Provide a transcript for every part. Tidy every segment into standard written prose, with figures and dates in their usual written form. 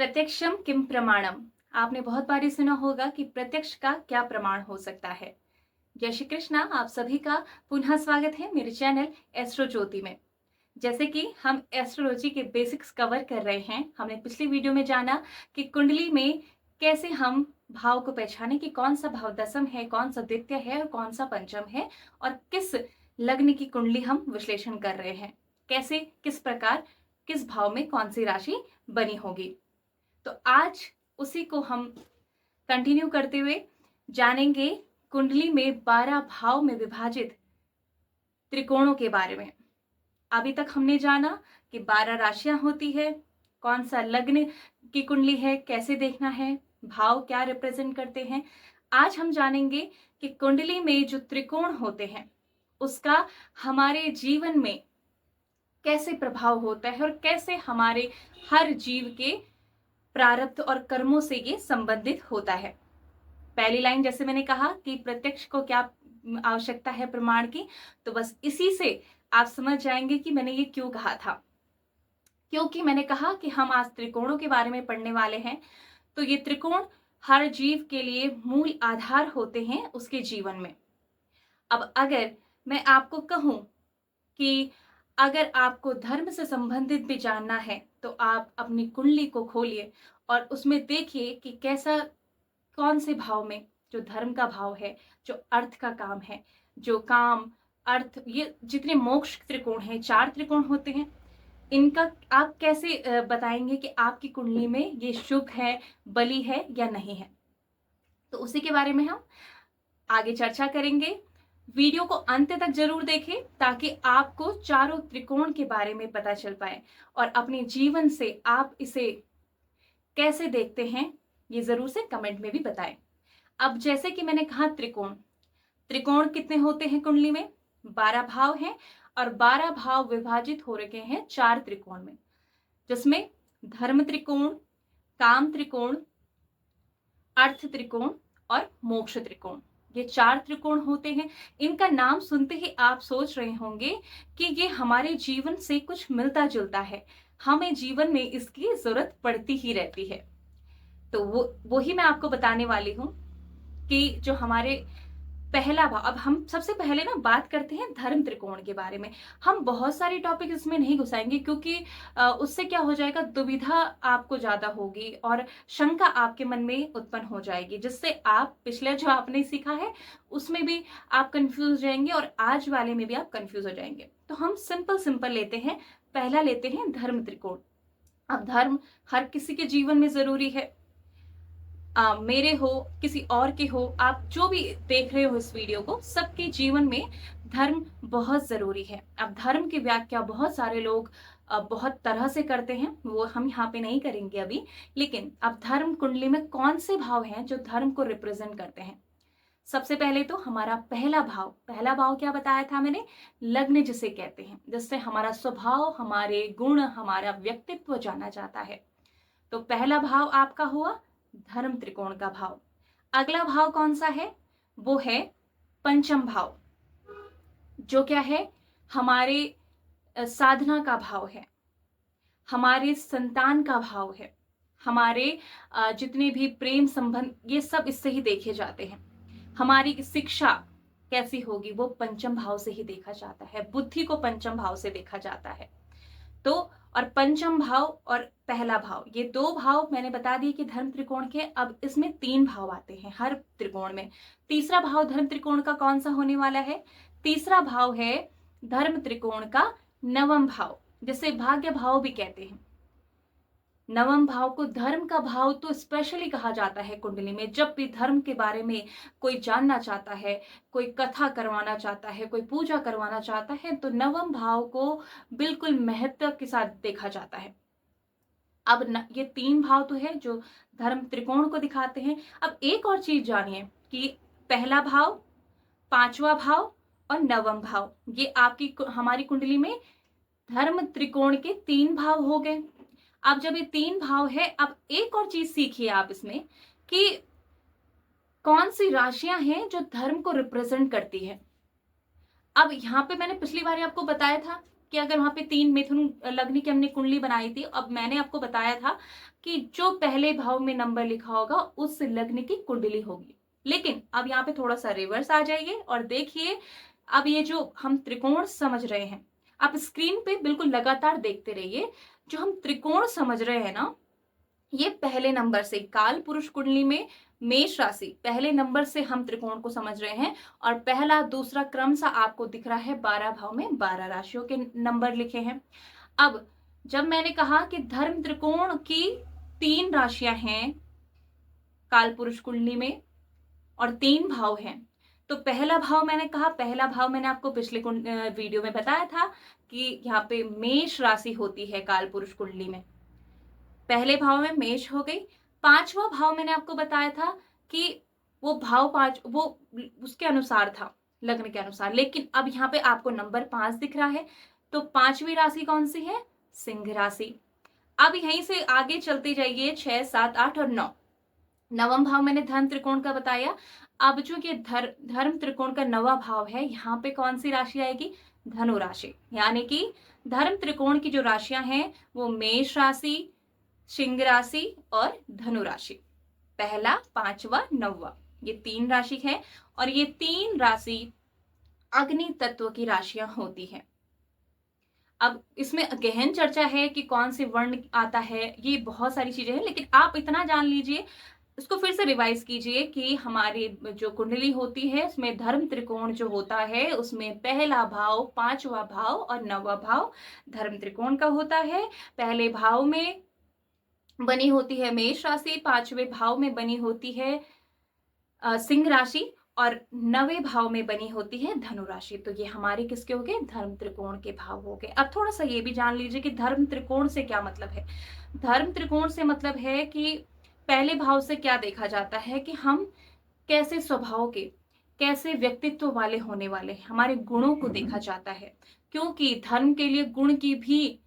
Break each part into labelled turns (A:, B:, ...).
A: प्रत्यक्षम किम प्रमाणम। आपने बहुत बार ये सुना होगा कि प्रत्यक्ष का क्या प्रमाण हो सकता है। जय श्री कृष्णा, आप सभी का पुनः स्वागत है मेरे चैनल एस्ट्रो ज्योति में। जैसे कि हम एस्ट्रोलॉजी के बेसिक्स कवर कर रहे हैं, हमने पिछली वीडियो में जाना कि कुंडली में कैसे हम भाव को पहचाने कि कौन सा भाव दसम है, कौन सा द्वितीय है और कौन सा पंचम है, और किस लग्न की कुंडली हम विश्लेषण कर रहे हैं, कैसे किस प्रकार किस भाव में कौन सी राशि बनी होगी। तो आज उसी को हम कंटिन्यू करते हुए जानेंगे कुंडली में 12 भाव में विभाजित त्रिकोणों के बारे में। अभी तक हमने जाना कि 12 राशियां होती है, कौन सा लग्न की कुंडली है, कैसे देखना है, भाव क्या रिप्रेजेंट करते हैं। आज हम जानेंगे कि कुंडली में जो त्रिकोण होते हैं उसका हमारे जीवन में कैसे प्रभाव होता है और कैसे हमारे हर जीव के प्रारब्ध और कर्मों से ये संबंधित होता है। पहली लाइन जैसे मैंने कहा कि प्रत्यक्ष को क्या आवश्यकता है प्रमाण की, तो बस इसी से आप समझ जाएंगे कि मैंने ये क्यों कहा था। क्योंकि मैंने कहा कि हम आज त्रिकोणों के बारे में पढ़ने वाले हैं, तो ये त्रिकोण हर जीव के लिए मूल आधार होते हैं उसके जीवन में। अब अगर मैं आपको कहूं कि अगर आपको धर्म से संबंधित भी जानना है तो आप अपनी कुंडली को खोलिए और उसमें देखिए कि कैसा कौन से भाव में जो धर्म का भाव है, जो अर्थ का काम है, जो काम अर्थ, ये जितने मोक्ष त्रिकोण हैं, 4 त्रिकोण होते हैं, इनका आप कैसे बताएंगे कि आपकी कुंडली में ये शुभ है, बली है या नहीं है। तो उसी के बारे में हम आगे चर्चा करेंगे। वीडियो को अंत तक जरूर देखें ताकि आपको चारों त्रिकोण के बारे में पता चल पाए और अपने जीवन से आप इसे कैसे देखते हैं ये जरूर से कमेंट में भी बताएं। अब जैसे कि मैंने कहा त्रिकोण, त्रिकोण कितने होते हैं कुंडली में? 12 भाव हैं और 12 भाव विभाजित हो रखे हैं 4 त्रिकोण में, जिसमें धर्म त्रिकोण, काम त्रिकोण, अर्थ त्रिकोण और मोक्ष त्रिकोण, ये 4 त्रिकोण होते हैं। इनका नाम सुनते ही आप सोच रहे होंगे कि ये हमारे जीवन से कुछ मिलता जुलता है, हमें जीवन में इसकी जरूरत पड़ती ही रहती है। तो वो ही मैं आपको बताने वाली हूं कि जो हमारे पहला भाव, अब हम सबसे पहले ना बात करते हैं धर्म त्रिकोण के बारे में। हम बहुत सारे टॉपिक इसमें नहीं घुसाएंगे क्योंकि उससे क्या हो जाएगा, दुविधा आपको ज्यादा होगी और शंका आपके मन में उत्पन्न हो जाएगी, जिससे आप पिछले जो आपने सीखा है उसमें भी आप कंफ्यूज हो जाएंगे और आज वाले में भी आप कंफ्यूज हो जाएंगे। तो हम सिंपल सिंपल लेते हैं। पहला लेते हैं धर्म त्रिकोण। अब धर्म हर किसी के जीवन में जरूरी है, मेरे हो, किसी और के हो, आप जो भी देख रहे हो इस वीडियो को, सबके जीवन में धर्म बहुत जरूरी है। अब धर्म की व्याख्या बहुत सारे लोग बहुत तरह से करते हैं, वो हम यहाँ पे नहीं करेंगे अभी। लेकिन अब धर्म कुंडली में कौन से भाव हैं जो धर्म को रिप्रेजेंट करते हैं? सबसे पहले तो हमारा पहला भाव क्या बताया था मैंने? लग्न जिसे कहते हैं, जिससे हमारा स्वभाव, हमारे गुण, हमारा व्यक्तित्व जाना जाता है। तो पहला भाव आपका हुआ धर्म त्रिकोण का भाव। अगला भाव कौन सा है? वो है पंचम भाव, जो क्या है? हमारे साधना का भाव है, हमारे संतान का भाव है, हमारे जितने भी प्रेम संबंध, ये सब इससे ही देखे जाते हैं। हमारी शिक्षा कैसी होगी वो पंचम भाव से ही देखा जाता है, बुद्धि को पंचम भाव से देखा जाता है। तो और पंचम भाव और पहला भाव, ये 2 भाव मैंने बता दिए कि धर्म त्रिकोण के। अब इसमें 3 भाव आते हैं हर त्रिकोण में। तीसरा भाव धर्म त्रिकोण का कौन सा होने वाला है? तीसरा भाव है धर्म त्रिकोण का नवम भाव, जिसे भाग्य भाव भी कहते हैं। नवम भाव को धर्म का भाव तो स्पेशली कहा जाता है कुंडली में। जब भी धर्म के बारे में कोई जानना चाहता है, कोई कथा करवाना चाहता है, कोई पूजा करवाना चाहता है, तो नवम भाव को बिल्कुल महत्व के साथ देखा जाता है। अब ये 3 भाव तो है जो धर्म त्रिकोण को दिखाते हैं। अब एक और चीज जानिए कि पहला भाव, पांचवा भाव और नवम भाव, ये आपकी हमारी कुंडली में धर्म त्रिकोण के 3 भाव हो गए। अब जब ये 3 भाव है, अब एक और चीज सीखिए आप इसमें कि कौन सी राशियां हैं जो धर्म को रिप्रेजेंट करती है। अब यहां पे मैंने पिछली बार आपको बताया था कि अगर वहां पे 3 मिथुन लग्न की हमने कुंडली बनाई थी, अब मैंने आपको बताया था कि जो पहले भाव में नंबर लिखा होगा उस लग्न की कुंडली होगी। लेकिन अब यहाँ पे थोड़ा सा रिवर्स आ जाइए और देखिए, अब ये जो हम त्रिकोण समझ रहे हैं, आप स्क्रीन पे बिल्कुल लगातार देखते रहिए। जो हम त्रिकोण समझ रहे हैं ना, ये पहले नंबर से काल पुरुष कुंडली में मेष राशि पहले नंबर से हम त्रिकोण को समझ रहे हैं, और पहला दूसरा क्रम सा आपको दिख रहा है 12 भाव में 12 राशियों के नंबर लिखे हैं। अब जब मैंने कहा कि धर्म त्रिकोण की 3 राशियां हैं काल पुरुष कुंडली में और 3 भाव हैं, तो पहला भाव मैंने कहा, पहला भाव मैंने आपको पिछले वीडियो में बताया था कि यहाँ पे मेष राशि होती है काल पुरुष कुंडली में। पहले भाव में मेष हो गई। 5वां भाव मैंने आपको बताया था कि वो भाव 5 वो उसके अनुसार था, लग्न के अनुसार, लेकिन अब यहाँ पे आपको नंबर 5 दिख रहा है, तो 5वीं राशि कौन सी है? सिंह राशि। अब यहीं से आगे चलते जाइए, 6, 7, 8 और 9। नवम भाव मैंने धर्म त्रिकोण का बताया। अब जो ये धर्म त्रिकोण का 9वां भाव है, यहाँ पे कौन सी राशि आएगी? धनु राशि। यानी कि धर्म त्रिकोण की जो राशियां हैं वो मेष राशि, सिंह राशि और धनु राशि। पहला, 5वां, 9वां, ये 3 राशि है, और ये 3 राशि अग्नि तत्व की राशियां होती हैं। अब इसमें गहन चर्चा है कि कौन से वर्ण आता है, ये बहुत सारी चीजें हैं, लेकिन आप इतना जान लीजिए, इसको फिर से रिवाइज कीजिए कि हमारी जो कुंडली होती है उसमें धर्म त्रिकोण जो होता है उसमें पहला भाव, 5वां भाव और 9वां भाव धर्म त्रिकोण का होता है। पहले भाव में बनी होती है मेष राशि, 5वें भाव में बनी होती है सिंह राशि, और 9वें भाव में बनी होती है धनु राशि। तो ये हमारे किसके हो गए? धर्म त्रिकोण के भाव हो गए। अब थोड़ा सा ये भी जान लीजिए कि धर्म त्रिकोण से क्या मतलब है। धर्म त्रिकोण से मतलब है कि पहले भाव से क्या देखा जाता है कि हम कैसे स्वभाव के, कैसे व्यक्तित्व वाले होने वाले, हमारे गुणों को देखा जाता है, क्योंकि धर्म के लिए गुण की भी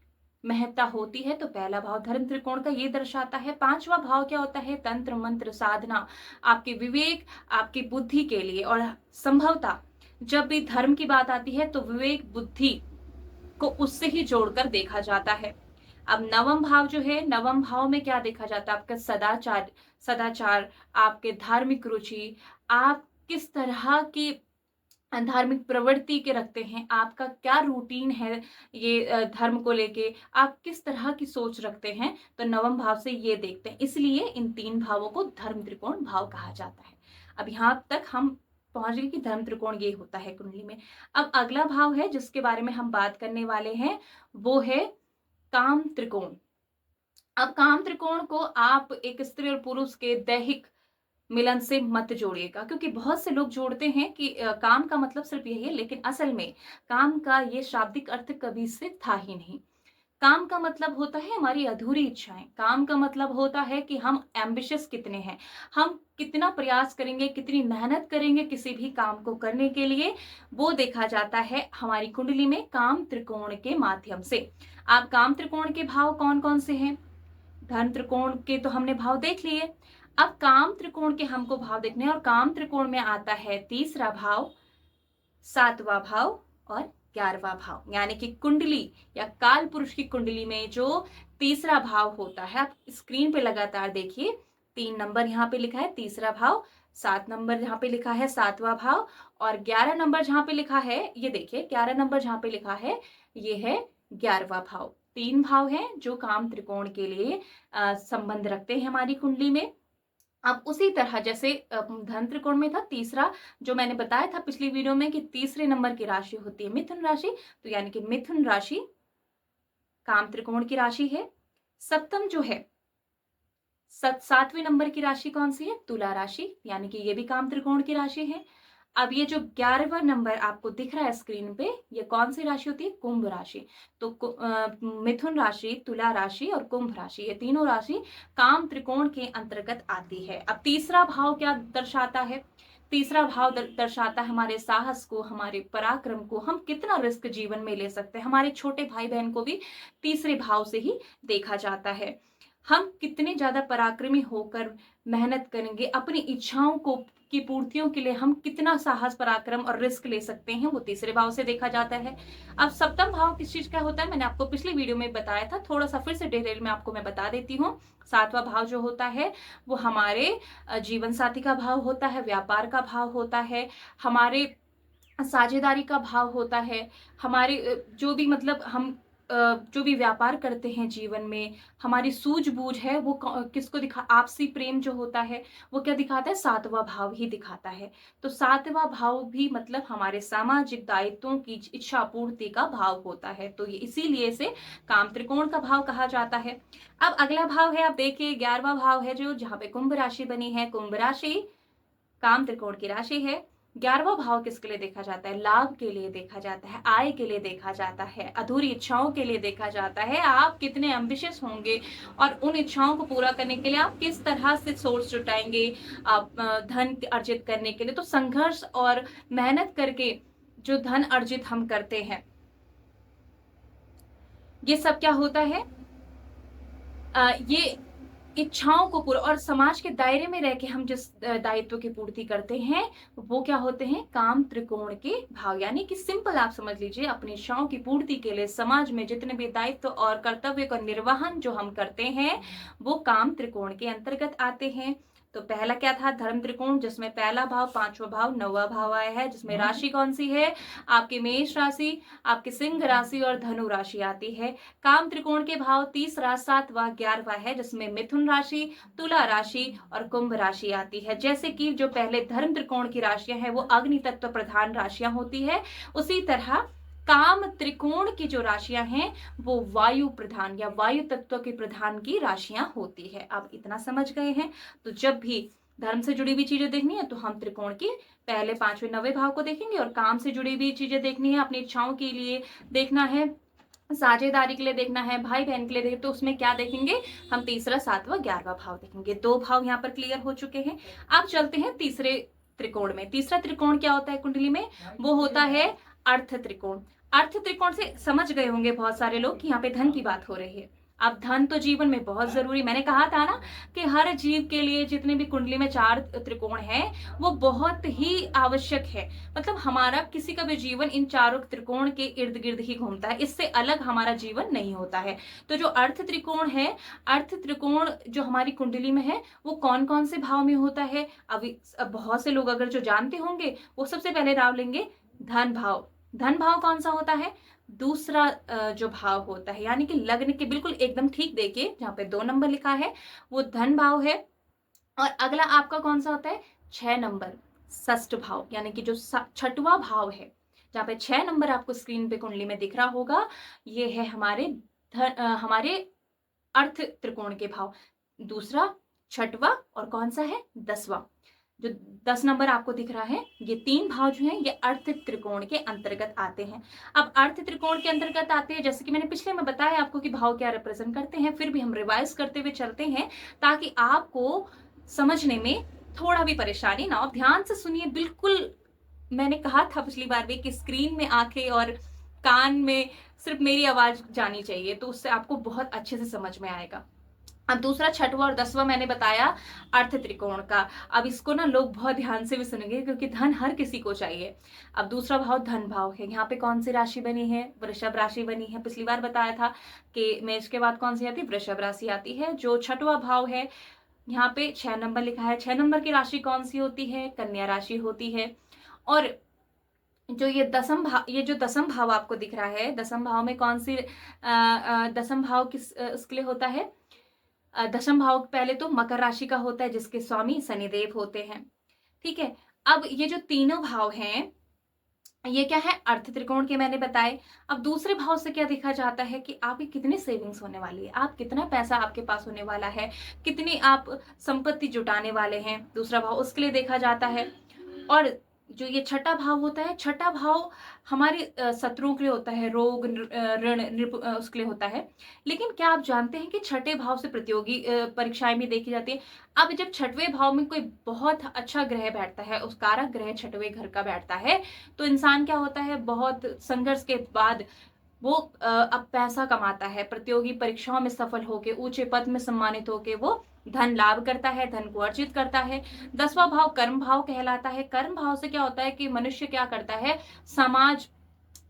A: महत्ता होती है। तो पहला भाव धर्म त्रिकोण का ये दर्शाता है। 5वां भाव क्या होता है? तंत्र मंत्र साधना, आपके विवेक, आपकी बुद्धि के लिए, और संभवतः जब भी धर्म की बात आती है तो विवेक बुद्धि को उससे ही जोड़कर देखा जाता है। अब नवम भाव जो है, नवम भाव में क्या देखा जाता है? आपका सदाचार, आपके धार्मिक रुचि, आप किस तरह की धार्मिक प्रवृत्ति के रखते हैं, आपका क्या रूटीन है ये धर्म को लेके, आप किस तरह की सोच रखते हैं, तो नवम भाव से ये देखते हैं। इसलिए इन 3 भावों को धर्म त्रिकोण भाव कहा जाता है। अब यहाँ तक हम पहुंच गए कि धर्म त्रिकोण ये होता है कुंडली में। अब अगला भाव है जिसके बारे में हम बात करने वाले हैं, वो है काम त्रिकोण। अब काम त्रिकोण को आप एक स्त्री और पुरुष के दैहिक मिलन से मत जोड़िएगा, क्योंकि बहुत से लोग जोड़ते हैं कि काम का मतलब सिर्फ यही है, लेकिन असल में काम का ये शाब्दिक अर्थ कभी से था ही नहीं। काम का मतलब होता है हमारी अधूरी इच्छाएं। काम का मतलब होता है कि हम एम्बिशियस कितने हैं, हम कितना प्रयास करेंगे, कितनी मेहनत करेंगे किसी भी काम को करने के लिए, वो देखा जाता है हमारी कुंडली में काम त्रिकोण के माध्यम से। आप काम त्रिकोण के भाव कौन कौन से हैं? धर्म त्रिकोण के तो हमने भाव देख लिए। अब काम त्रिकोण के हमको भाव देखने हैं, और काम त्रिकोण में आता है तीसरा भाव, 7वां भाव और 11वां भाव। यानी कि कुंडली या काल पुरुष की कुंडली में जो तीसरा भाव होता है, आप स्क्रीन पे लगातार देखिए, 3 नंबर यहाँ पे लिखा है तीसरा भाव, 7 नंबर यहाँ पे लिखा है 7वां भाव, और 11 नंबर जहाँ पे लिखा है, ये देखिए 11 नंबर जहाँ पे लिखा है ये है 11वां भाव। 3 भाव हैं जो काम त्रिकोण के लिए संबंध रखते हैं हमारी कुंडली में। अब उसी तरह जैसे धन त्रिकोण में था तीसरा, जो मैंने बताया था पिछली वीडियो में कि तीसरे नंबर की राशि होती है मिथुन राशि, तो यानी कि मिथुन राशि काम त्रिकोण की राशि है। सप्तम जो है, 7वें नंबर की राशि कौन सी है? तुला राशि, यानी कि ये भी काम त्रिकोण की राशि है। अब ये जो 11वां नंबर आपको दिख रहा है स्क्रीन पे, ये कौन सी राशि होती है? कुंभ राशि। तो मिथुन राशि, तुला राशि और कुंभ राशि, ये तीनों राशि काम त्रिकोण के अंतर्गत आती है। अब तीसरा भाव क्या दर्शाता है? तीसरा भाव दर्शाता है हमारे साहस को, हमारे पराक्रम को, हम कितना रिस्क जीवन में ले सकते हैं। हमारे छोटे भाई बहन को भी तीसरे भाव से ही देखा जाता है। हम कितने ज्यादा पराक्रमी होकर मेहनत करेंगे, अपनी इच्छाओं को की पूर्तियों के लिए हम कितना साहस, पराक्रम और रिस्क ले सकते हैं, वो तीसरे भाव से देखा जाता है। अब सप्तम भाव किस चीज का होता है, मैंने आपको पिछली वीडियो में बताया था, थोड़ा सा फिर से डिटेल में आपको मैं बता देती हूँ। सातवां भाव जो होता है वो हमारे जीवन साथी का भाव होता है, व्यापार का भाव होता है, हमारे साझेदारी का भाव होता है, हमारे जो भी मतलब हम जो भी व्यापार करते हैं जीवन में, हमारी सूझबूझ है वो किसको दिखा, आपसी प्रेम जो होता है वो क्या दिखाता है, सातवां भाव ही दिखाता है। तो सातवां भाव भी मतलब हमारे सामाजिक दायित्वों की इच्छा पूर्ति का भाव होता है, तो ये इसीलिए इसे काम त्रिकोण का भाव कहा जाता है। अब अगला भाव है, आप देखिए 11वां भाव है, जो जहां पे कुंभ राशि बनी है। कुंभ राशि काम त्रिकोण की राशि है। 11वां भाव किसके लिए देखा जाता है, लाभ के लिए देखा जाता है, आय के लिए देखा जाता है, अधूरी इच्छाओं के लिए देखा जाता है। आप कितने एम्बिशियस होंगे और उन इच्छाओं को पूरा करने के लिए आप किस तरह से सोर्स जुटाएंगे, आप धन अर्जित करने के लिए। तो संघर्ष और मेहनत करके जो धन अर्जित हम करते हैं, ये सब क्या होता है, ये इच्छाओं को पूरा, और समाज के दायरे में रह के हम जिस दायित्व की पूर्ति करते हैं वो क्या होते हैं, काम त्रिकोण के भाव। यानी कि सिंपल आप समझ लीजिए, अपनी इच्छाओं की पूर्ति के लिए समाज में जितने भी दायित्व और कर्तव्य का निर्वहन जो हम करते हैं वो काम त्रिकोण के अंतर्गत आते हैं। तो पहला क्या था, धर्म त्रिकोण, जिसमें पहला भाव, पांचवा भाव, नौवां भाव आया है, जिसमें राशि कौन सी है, आपकी मेष राशि, आपकी सिंह राशि और धनु राशि आती है। काम त्रिकोण के भाव तीसरा, सातवां, 11वां है, जिसमें मिथुन राशि, तुला राशि और कुंभ राशि आती है। जैसे कि जो पहले धर्म त्रिकोण की राशियां हैं वो अग्नि तत्व प्रधान राशियां होती है, उसी तरह काम त्रिकोण की जो राशियां हैं वो वायु प्रधान या वायु तत्व के प्रधान की राशियां होती है। आप इतना समझ गए हैं। तो जब भी धर्म से जुड़ी हुई चीजें देखनी है तो हम त्रिकोण के पहले, पांचवें, नौवें भाव को देखेंगे, और काम से जुड़ी हुई चीजें देखनी है, अपनी इच्छाओं के लिए देखना है, साझेदारी के लिए देखना है, भाई बहन के लिए देख, तो उसमें क्या देखेंगे हम, तीसरा, सातवां, 11वां भाव देखेंगे। दो भाव यहाँ पर क्लियर हो चुके हैं। अब चलते हैं तीसरे त्रिकोण में। तीसरा त्रिकोण क्या होता है कुंडली में, वो होता है अर्थ त्रिकोण। अर्थ त्रिकोण से समझ गए होंगे बहुत सारे लोग कि यहाँ पे धन की बात हो रही है। अब धन तो जीवन में बहुत जरूरी, मैंने कहा था ना कि हर जीव के लिए जितने भी कुंडली में 4 त्रिकोण हैं वो बहुत ही आवश्यक है। मतलब हमारा किसी का भी जीवन इन चारों त्रिकोण के इर्द गिर्द ही घूमता है, इससे अलग हमारा जीवन नहीं होता है। तो जो अर्थ त्रिकोण है, अर्थ त्रिकोण जो हमारी कुंडली में है वो कौन कौन से भाव में होता है, अभी बहुत से लोग अगर जो जानते होंगे वो सबसे पहले नाम लेंगे धन भाव। धन भाव कौन सा होता है, दूसरा जो भाव होता है, यानी कि लग्न के बिल्कुल एकदम ठीक देखिए जहां पे 2 नंबर लिखा है वो धन भाव है। और अगला आपका कौन सा होता है, 6 नंबर, षष्ठ भाव, यानी कि जो छठवां भाव है, जहां पे 6 नंबर आपको स्क्रीन पे कुंडली में दिख रहा होगा, ये है हमारे अर्थ त्रिकोण के भाव, दूसरा, छठवां और कौन सा है, 10वां। जो 10 नंबर आपको दिख रहा है, ये 3 भाव जो हैं ये अर्थ त्रिकोण के अंतर्गत आते हैं। अब अर्थ त्रिकोण के अंतर्गत आते हैं, जैसे कि मैंने पिछले में बताया आपको कि भाव क्या रिप्रेजेंट करते हैं, फिर भी हम रिवाइज करते हुए चलते हैं ताकि आपको समझने में थोड़ा भी परेशानी ना हो। ध्यान से सुनिए बिल्कुल, मैंने कहा था पिछली बार भी कि स्क्रीन में आंखें और कान में सिर्फ मेरी आवाज जानी चाहिए, तो उससे आपको बहुत अच्छे से समझ में आएगा। अब दूसरा, छठवां और 10वां मैंने बताया अर्थ त्रिकोण का। अब इसको ना लोग बहुत ध्यान से भी सुनेंगे क्योंकि धन हर किसी को चाहिए। अब दूसरा भाव धन भाव है, यहाँ पे कौन सी राशि बनी है, वृषभ राशि बनी है। पिछली बार बताया था कि मेष के बाद कौन सी आती है, वृषभ राशि आती है। जो छठवां भाव है, यहाँ पे 6 नंबर लिखा है, 6 नंबर की राशि कौन सी होती है, कन्या राशि होती है। और जो ये जो दसम भाव आपको दिख रहा है, दसम भाव में कौन सी दसम भाव उसके लिए होता है, दशम भाव पहले तो मकर राशि का होता है जिसके स्वामी शनिदेव होते हैं। ठीक है, अब ये जो तीनों भाव हैं ये क्या है, अर्थ त्रिकोण के मैंने बताए। अब दूसरे भाव से क्या देखा जाता है कि आपकी कितनी सेविंग्स होने वाली है, आप कितना पैसा आपके पास होने वाला है, कितनी आप संपत्ति जुटाने वाले हैं, दूसरा भाव उसके लिए देखा जाता है। और जो ये छठा भाव होता है, छठा भाव हमारे शत्रुओं के लिए होता है, रोग, ऋण, उसके लिए होता है। लेकिन क्या आप जानते हैं कि छठे भाव से प्रतियोगी परीक्षाएं भी देखी जाती है। अब जब छठवें भाव में कोई बहुत अच्छा ग्रह बैठता है, उस कारक ग्रह छठवें घर का बैठता है, तो इंसान क्या होता है, बहुत संघर्ष के बाद वो अब पैसा कमाता है, प्रतियोगी परीक्षाओं में सफल होके ऊंचे पद में सम्मानित होके वो धन लाभ करता है, धन को अर्जित करता है। 10वां भाव कर्म भाव कहलाता है। कर्म भाव से क्या होता है कि मनुष्य क्या करता है, समाज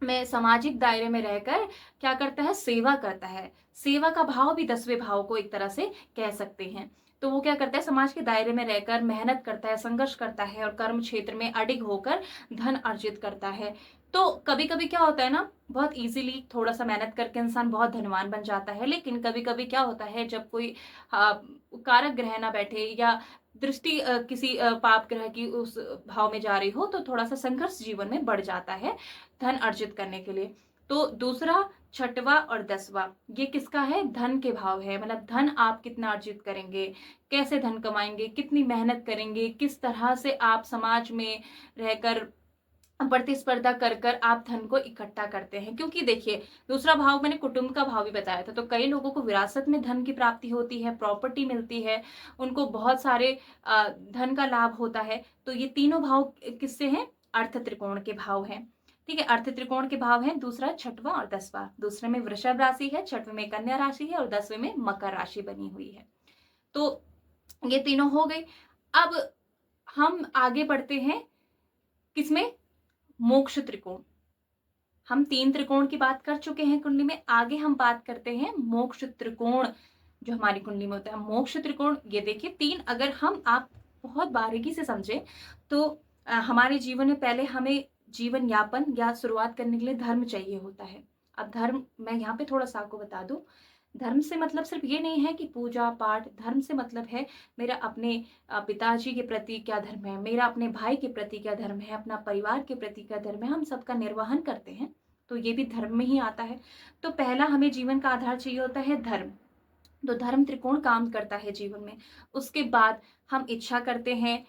A: में, सामाजिक दायरे में रहकर क्या करता है, सेवा करता है। सेवा का भाव भी 10वें भाव को एक तरह से कह सकते हैं। तो वो क्या करता है, समाज के दायरे में रहकर मेहनत करता है, संघर्ष करता है और कर्म क्षेत्र में अडिग होकर धन अर्जित करता है। तो कभी कभी क्या होता है ना, बहुत इजीली थोड़ा सा मेहनत करके इंसान बहुत धनवान बन जाता है, लेकिन कभी कभी क्या होता है, जब कोई कारक ग्रह ना बैठे या दृष्टि किसी पाप ग्रह की उस भाव में जा रही हो, तो थोड़ा सा संघर्ष जीवन में बढ़ जाता है धन अर्जित करने के लिए। तो दूसरा, छठवां और 10वां ये किसका है, धन के भाव है। मतलब धन आप कितना अर्जित करेंगे, कैसे धन कमाएंगे, कितनी मेहनत करेंगे, किस तरह से आप समाज में रहकर प्रतिस्पर्धा कर कर आप धन को इकट्ठा करते हैं। क्योंकि देखिए, दूसरा भाव मैंने कुटुंब का भाव भी बताया था, तो कई लोगों को विरासत में धन की प्राप्ति होती है, प्रॉपर्टी मिलती है, उनको बहुत सारे धन का लाभ होता है। तो ये तीनों भाव किससे हैं, अर्थ त्रिकोण के भाव हैं। ठीक है, अर्थ त्रिकोण के भाव हैं दूसरा, छठवां और 10वां। दूसरे में वृषभ राशि है, छठवें में कन्या राशि है और 10वें में मकर राशि बनी हुई है। तो ये तीनों हो गई। अब हम आगे बढ़ते हैं किसमें, मोक्ष त्रिकोण। हम 3 त्रिकोण की बात कर चुके हैं कुंडली में, आगे हम बात करते हैं मोक्ष त्रिकोण जो हमारी कुंडली में होता है। मोक्ष त्रिकोण ये देखिए 3, अगर हम आप बहुत बारीकी से समझे तो हमारे जीवन में पहले हमें जीवन यापन या शुरुआत करने के लिए धर्म चाहिए होता है। अब धर्म मैं यहाँ पे थोड़ा सा आपको बता दूं, धर्म से मतलब सिर्फ ये नहीं है कि पूजा पाठ, धर्म से मतलब है मेरा अपने पिताजी के प्रति क्या धर्म है, मेरा अपने भाई के प्रति क्या धर्म है, अपना परिवार के प्रति क्या धर्म है, हम सबका निर्वहन करते हैं, तो ये भी धर्म में ही आता है। तो पहला हमें जीवन का आधार चाहिए होता है धर्म। तो धर्म त्रिकोण काम करता है जीवन में। उसके बाद हम इच्छा करते हैं,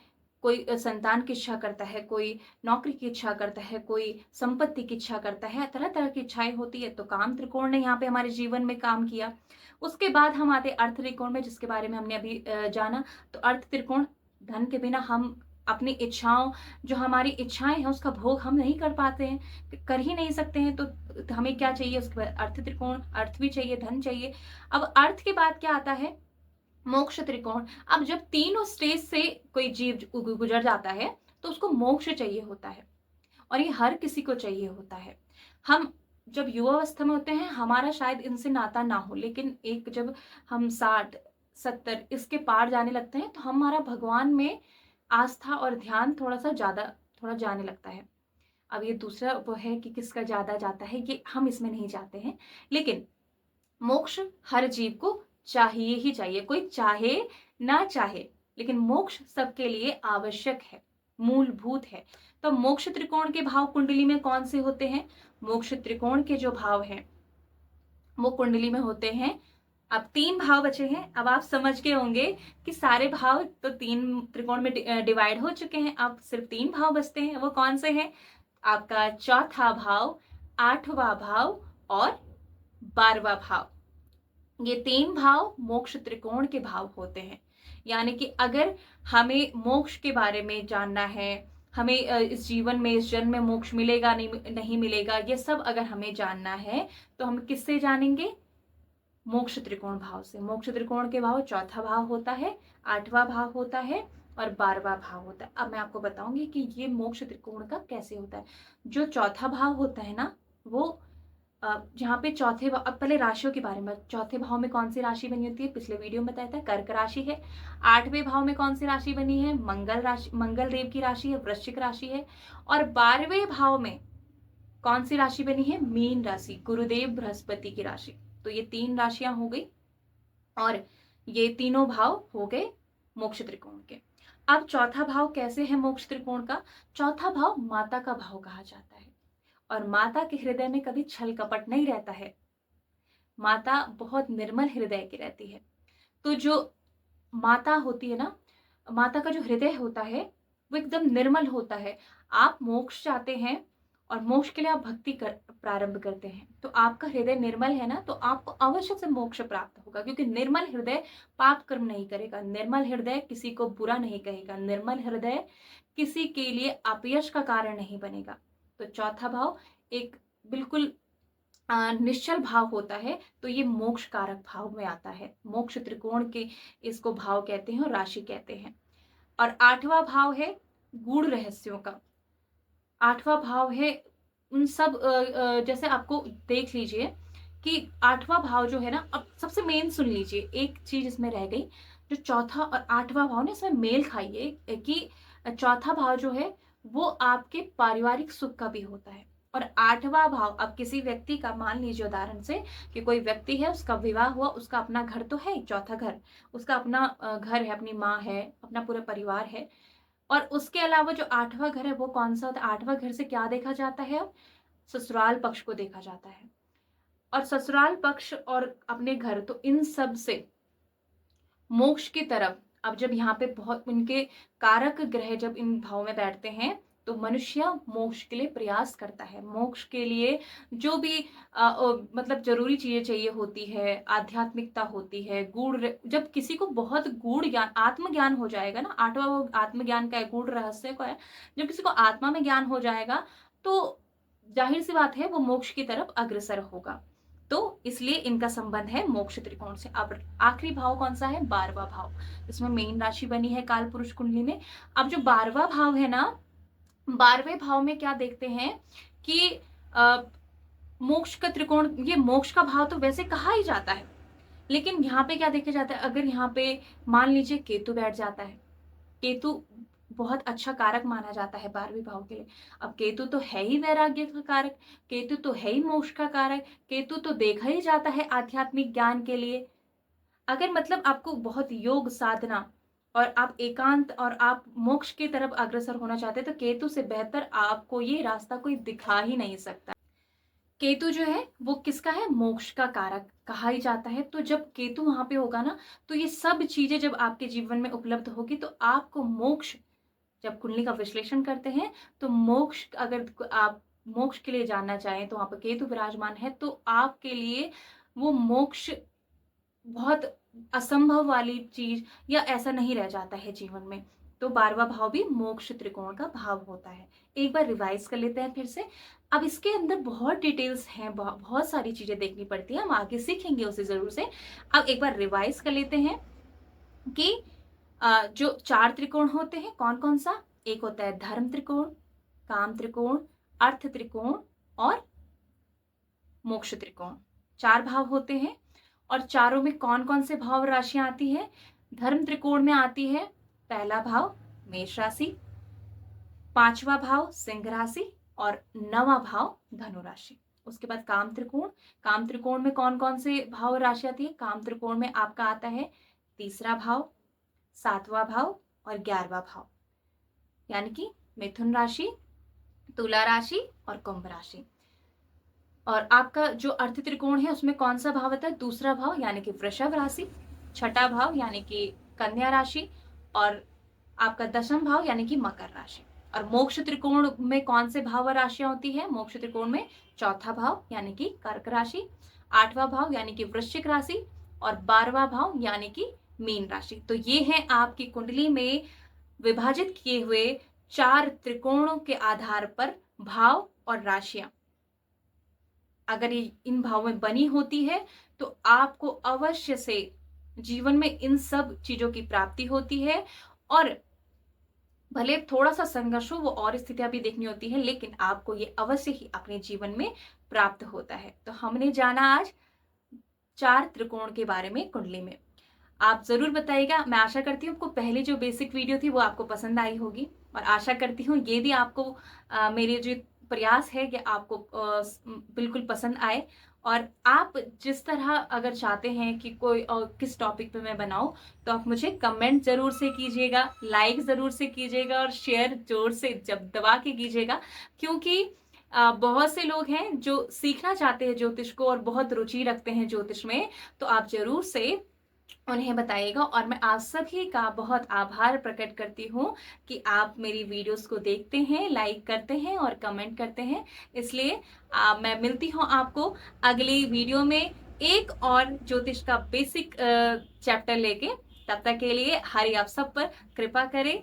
A: कोई संतान की इच्छा करता है, कोई नौकरी की इच्छा करता है, कोई संपत्ति की इच्छा करता है, तरह तरह की इच्छाएं होती है। तो काम त्रिकोण ने यहाँ पे हमारे जीवन में काम किया। उसके बाद हम आते अर्थ त्रिकोण में, जिसके बारे में हमने अभी जाना। तो अर्थ त्रिकोण, धन के बिना हम अपनी इच्छाओं, जो हमारी इच्छाएं हैं उसका भोग हम नहीं कर पाते हैं, कर ही नहीं सकते हैं। तो हमें क्या चाहिए, उसके बाद अर्थ त्रिकोण, अर्थ भी चाहिए, धन चाहिए। अब अर्थ के बाद क्या आता है, मोक्ष त्रिकोण। अब जब तीनों स्टेज से कोई जीव गुजर जाता है तो उसको मोक्ष चाहिए होता है, और ये हर किसी को चाहिए होता है। हम जब युवावस्था में होते हैं हमारा शायद इनसे नाता ना हो, लेकिन एक जब हम 60-70 इसके पार जाने लगते हैं तो हमारा भगवान में आस्था और ध्यान थोड़ा सा ज्यादा थोड़ा जाने लगता है। अब ये दूसरा वो है कि किसका ज्यादा जाता है, ये हम इसमें नहीं जाते हैं। लेकिन मोक्ष हर जीव को चाहिए ही चाहिए, कोई चाहे ना चाहे, लेकिन मोक्ष सबके लिए आवश्यक है, मूलभूत है। तो मोक्ष त्रिकोण के भाव कुंडली में कौन से होते हैं, मोक्ष त्रिकोण के जो भाव हैं वो कुंडली में होते हैं। अब 3 भाव बचे हैं। अब आप समझ गए होंगे कि सारे भाव तो 3 त्रिकोण में डिवाइड हो चुके हैं, अब सिर्फ 3 भाव बचते हैं। वो कौन से हैं, आपका चौथा भाव, 8वां भाव और 12वां भाव। ये 3 भाव मोक्ष त्रिकोण के भाव होते हैं। यानी कि अगर हमें मोक्ष के बारे में जानना है, हमें इस जीवन में, इस जन्म में मोक्ष मिलेगा नहीं मिलेगा, ये सब अगर हमें जानना है तो हम किससे जानेंगे, मोक्ष त्रिकोण भाव से। मोक्ष त्रिकोण के भाव चौथा भाव होता है, 8वां भाव होता है और 12वां भाव होता है। अब मैं आपको बताऊंगी कि ये मोक्ष त्रिकोण का कैसे होता है। जो चौथा भाव होता है ना, वो जहाँ पे चौथे भाव, अब पहले राशियों के बारे में, चौथे भाव में कौन सी राशि बनी होती है, पिछले वीडियो में बताया था कर्क राशि है। 8वें भाव में कौन सी राशि बनी है, मंगल राशि, मंगल देव की राशि है, वृश्चिक राशि है। और 12वें भाव में कौन सी राशि बनी है, मीन राशि, गुरुदेव बृहस्पति की राशि। तो ये 3 राशियां हो गई और ये तीनों भाव हो गए मोक्ष त्रिकोण के। अब चौथा भाव कैसे है मोक्ष त्रिकोण का, चौथा भाव माता का भाव कहा जाता है। और माता के हृदय में कभी छल कपट नहीं रहता है, माता बहुत निर्मल हृदय की रहती है। तो जो माता होती है ना, माता का जो हृदय होता है वो एकदम निर्मल होता है। आप मोक्ष चाहते हैं और मोक्ष के लिए आप भक्ति प्रारंभ करते हैं, तो आपका हृदय निर्मल है ना, तो आपको अवश्य से मोक्ष प्राप्त होगा। क्योंकि निर्मल हृदय पाप कर्म नहीं करेगा, निर्मल हृदय किसी को बुरा नहीं कहेगा, निर्मल हृदय किसी के लिए अपयश का कारण नहीं बनेगा। तो चौथा भाव एक बिल्कुल निश्चल भाव होता है तो ये मोक्ष कारक भाव में आता है। मोक्ष त्रिकोण के इसको भाव कहते हैं और राशि कहते हैं। और 8वां भाव है गूढ़ रहस्यों का। 8वां भाव है उन सब जैसे आपको देख लीजिए कि 8वां भाव जो है ना, अब सबसे मेन सुन लीजिए, एक चीज इसमें रह गई, जो चौथा और 8वां भाव ना इसमें मेल खाइए कि चौथा भाव जो है वो आपके पारिवारिक सुख का भी होता है। और 8वां भाव, अब किसी व्यक्ति का मान लीजिए उदाहरण से कि कोई व्यक्ति है, उसका विवाह हुआ, उसका अपना घर तो है, चौथा घर, उसका अपना घर है, अपनी माँ है, अपना पूरा परिवार है। और उसके अलावा जो 8वां घर है वो कौन सा होता है? 8वां घर से क्या देखा जाता है? अब ससुराल पक्ष को देखा जाता है। और ससुराल पक्ष और अपने घर, तो इन सब से मोक्ष की तरफ, अब जब यहाँ पे बहुत उनके कारक ग्रह जब इन भाव में बैठते हैं तो मनुष्य मोक्ष के लिए प्रयास करता है। मोक्ष के लिए जो भी मतलब जरूरी चीजें चाहिए होती है, आध्यात्मिकता होती है, गूढ़, जब किसी को बहुत गूढ़ ज्ञान, आत्मज्ञान हो जाएगा ना, 8वां वो आत्मज्ञान का है, गूढ़ रहस्य का है, जब किसी को आत्मा में ज्ञान हो जाएगा तो जाहिर सी बात है वो मोक्ष की तरफ अग्रसर होगा। तो इसलिए इनका संबंध है मोक्ष त्रिकोण से। अब आखिरी भाव कौन सा है? 12वां भाव। इसमें मीन राशि बनी है काल पुरुष कुंडली में। अब जो 12वां भाव है ना, 12वें भाव में क्या देखते हैं कि मोक्ष का त्रिकोण, ये मोक्ष का भाव तो वैसे कहा ही जाता है, लेकिन यहाँ पे क्या देखा जाता है? अगर यहाँ पे मान लीजिए केतु बैठ जाता है, केतु बहुत अच्छा कारक माना जाता है 12वें भाव के लिए। अब केतु तो है ही वैराग्य का कारक, केतु तो है ही मोक्ष का कारक, केतु तो देखा ही जाता है आध्यात्मिक ज्ञान के लिए। अगर मतलब आपको बहुत योग साधना और आप एकांत और आप मोक्ष की तरफ अग्रसर होना चाहते हैं तो केतु से बेहतर आपको ये रास्ता कोई दिखा ही नहीं सकता। केतु जो है वो किसका है? मोक्ष का कारक कहा ही जाता है। तो जब केतु वहां पे होगा ना, तो ये सब चीजें जब आपके जीवन में उपलब्ध होगी तो आपको मोक्ष, जब कुंडली का विश्लेषण करते हैं तो मोक्ष, अगर आप मोक्ष के लिए जानना चाहें तो वहां पर केतु विराजमान है तो आपके लिए वो मोक्ष बहुत असंभव वाली चीज या ऐसा नहीं रह जाता है जीवन में। तो 12वां भाव भी मोक्ष त्रिकोण का भाव होता है। एक बार रिवाइज कर लेते हैं फिर से। अब इसके अंदर बहुत डिटेल्स हैं, बहुत सारी चीजें देखनी पड़ती है, हम आगे सीखेंगे उसे जरूर से। अब एक बार रिवाइज कर लेते हैं कि जो 4 त्रिकोण होते हैं कौन कौन सा? एक होता है धर्म त्रिकोण, काम त्रिकोण, अर्थ त्रिकोण और मोक्ष त्रिकोण। 4 भाव होते हैं। और चारों में कौन कौन से भाव राशियां आती है? धर्म त्रिकोण में आती है पहला भाव मेष राशि, 5वां भाव सिंह राशि और 9वां भाव धनु राशि। उसके बाद काम त्रिकोण, काम त्रिकोण में कौन कौन से भाव राशि आती है? काम त्रिकोण में आपका आता है 3रा भाव, 7वां भाव और 11वां भाव, यानी कि मिथुन राशि, तुला राशि और कुंभ राशि। और आपका जो अर्थ त्रिकोण है उसमें कौन सा भाव आता है? 2रा भाव यानी कि वृषभ राशि, 6ठा भाव यानी कि कन्या राशि और आपका 10म भाव यानी कि मकर राशि। और मोक्ष त्रिकोण में कौन से भाव राशियां होती है? मोक्ष त्रिकोण में 4था भाव यानी कि कर्क राशि, 8वां भाव यानी कि वृश्चिक राशि और 12वां भाव यानी कि मीन राशि। तो ये है आपकी कुंडली में विभाजित किए हुए 4 त्रिकोणों के आधार पर भाव और राशियां। अगर ये इन भाव में बनी होती है तो आपको अवश्य से जीवन में इन सब चीजों की प्राप्ति होती है। और भले थोड़ा सा संघर्ष हो, वो और स्थितियां भी देखनी होती है, लेकिन आपको ये अवश्य ही अपने जीवन में प्राप्त होता है। तो हमने जाना आज 4 त्रिकोण के बारे में कुंडली में। आप जरूर बताइएगा। मैं आशा करती हूँ आपको पहली जो बेसिक वीडियो थी वो आपको पसंद आई होगी और आशा करती हूँ ये भी आपको मेरे जो प्रयास है कि आपको बिल्कुल पसंद आए। और आप जिस तरह अगर चाहते हैं कि कोई किस टॉपिक पे मैं बनाऊं तो आप मुझे कमेंट जरूर से कीजिएगा, लाइक जरूर से कीजिएगा और शेयर जोर से जब दबा के कीजिएगा, क्योंकि बहुत से लोग हैं जो सीखना चाहते हैं ज्योतिष को और बहुत रुचि रखते हैं ज्योतिष में। तो आप जरूर से उन्हें बताइएगा। और मैं आप सभी का बहुत आभार प्रकट करती हूँ कि आप मेरी वीडियोस को देखते हैं, लाइक करते हैं और कमेंट करते हैं। इसलिए मैं मिलती हूँ आपको अगली वीडियो में एक और ज्योतिष का बेसिक चैप्टर लेके। तब तक के लिए हरि आप सब पर कृपा करें।